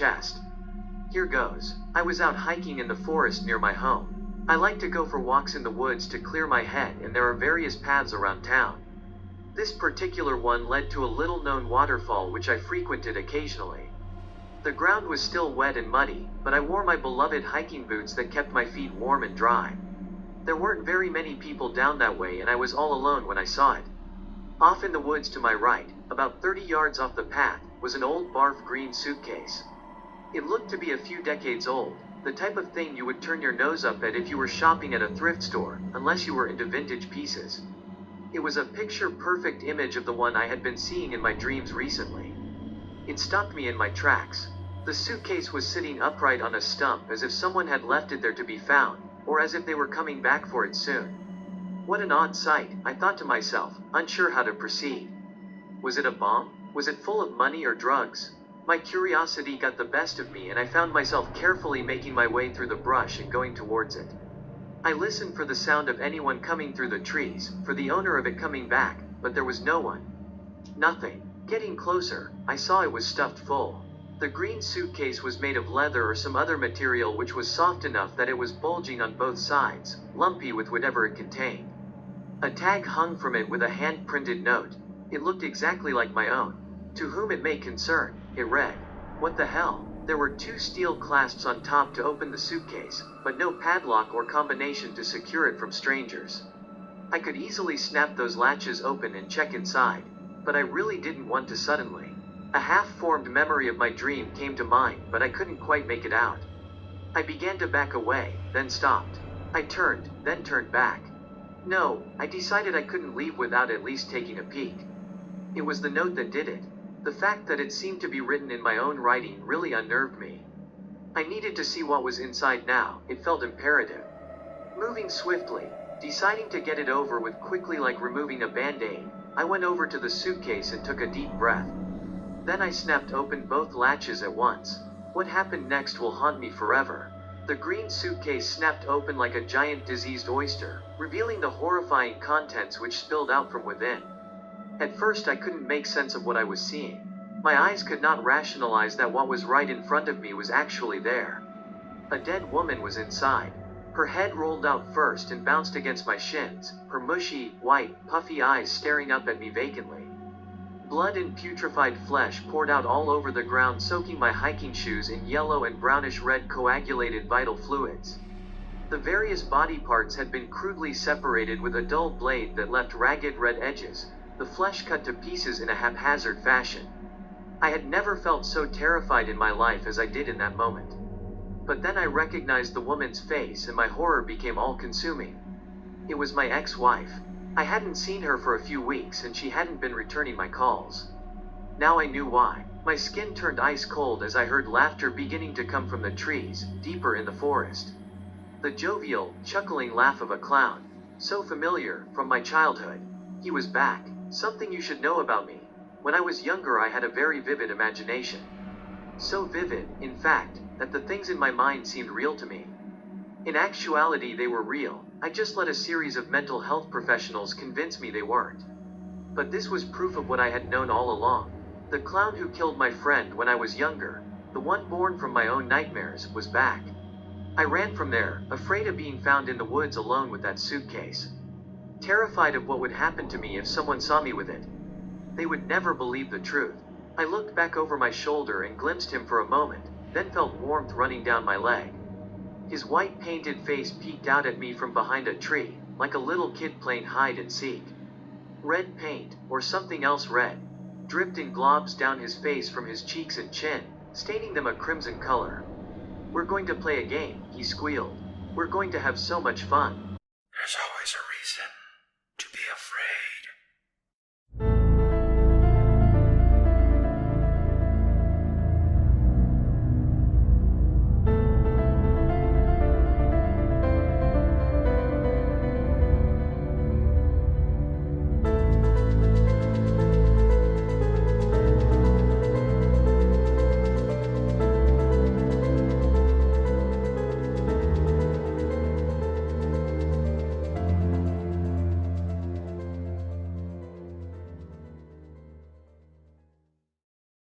chest. Here goes. I was out hiking in the forest near my home. I like to go for walks in the woods to clear my head, and there are various paths around town. This particular one led to a little-known waterfall which I frequented occasionally. The ground was still wet and muddy, but I wore my beloved hiking boots that kept my feet warm and dry. There weren't very many people down that way, and I was all alone when I saw it. Off in the woods to my right, about 30 yards off the path, was an old barf green suitcase. It looked to be a few decades old, the type of thing you would turn your nose up at if you were shopping at a thrift store, unless you were into vintage pieces. It was a picture-perfect image of the one I had been seeing in my dreams recently. It stopped me in my tracks. The suitcase was sitting upright on a stump as if someone had left it there to be found, or as if they were coming back for it soon. What an odd sight, I thought to myself, unsure how to proceed. Was it a bomb? Was it full of money or drugs? My curiosity got the best of me, and I found myself carefully making my way through the brush and going towards it. I listened for the sound of anyone coming through the trees, for the owner of it coming back, but there was no one. Nothing. Getting closer, I saw it was stuffed full. The green suitcase was made of leather or some other material which was soft enough that it was bulging on both sides, lumpy with whatever it contained. A tag hung from it with a hand-printed note. It looked exactly like my own. To whom it may concern, it read. What the hell? There were 2 steel clasps on top to open the suitcase, but no padlock or combination to secure it from strangers. I could easily snap those latches open and check inside, but I really didn't want to suddenly. A half-formed memory of my dream came to mind, but I couldn't quite make it out. I began to back away, then stopped. I turned, then turned back. No, I decided I couldn't leave without at least taking a peek. It was the note that did it. The fact that it seemed to be written in my own writing really unnerved me. I needed to see what was inside now, it felt imperative. Moving swiftly, deciding to get it over with quickly like removing a band-aid, I went over to the suitcase and took a deep breath. Then I snapped open both latches at once. What happened next will haunt me forever. The green suitcase snapped open like a giant diseased oyster, revealing the horrifying contents which spilled out from within. At first I couldn't make sense of what I was seeing. My eyes could not rationalize that what was right in front of me was actually there. A dead woman was inside. Her head rolled out first and bounced against my shins, her mushy, white, puffy eyes staring up at me vacantly. Blood and putrefied flesh poured out all over the ground, soaking my hiking shoes in yellow and brownish-red coagulated vital fluids. The various body parts had been crudely separated with a dull blade that left ragged red edges, the flesh cut to pieces in a haphazard fashion. I had never felt so terrified in my life as I did in that moment. But then I recognized the woman's face, and my horror became all-consuming. It was my ex-wife. I hadn't seen her for a few weeks, and she hadn't been returning my calls. Now I knew why. My skin turned ice cold as I heard laughter beginning to come from the trees, deeper in the forest. The jovial, chuckling laugh of a clown. So familiar, from my childhood. He was back. Something you should know about me. When I was younger I had a very vivid imagination. So vivid, in fact, that the things in my mind seemed real to me. In actuality they were real, I just let a series of mental health professionals convince me they weren't. But this was proof of what I had known all along. The clown who killed my friend when I was younger, the one born from my own nightmares, was back. I ran from there, afraid of being found in the woods alone with that suitcase. Terrified of what would happen to me if someone saw me with it. They would never believe the truth. I looked back over my shoulder and glimpsed him for a moment, then felt warmth running down my leg. His white painted face peeked out at me from behind a tree, like a little kid playing hide and seek. Red paint, or something else red, dripped in globs down his face from his cheeks and chin, staining them a crimson color. "We're going to play a game," he squealed. "We're going to have so much fun."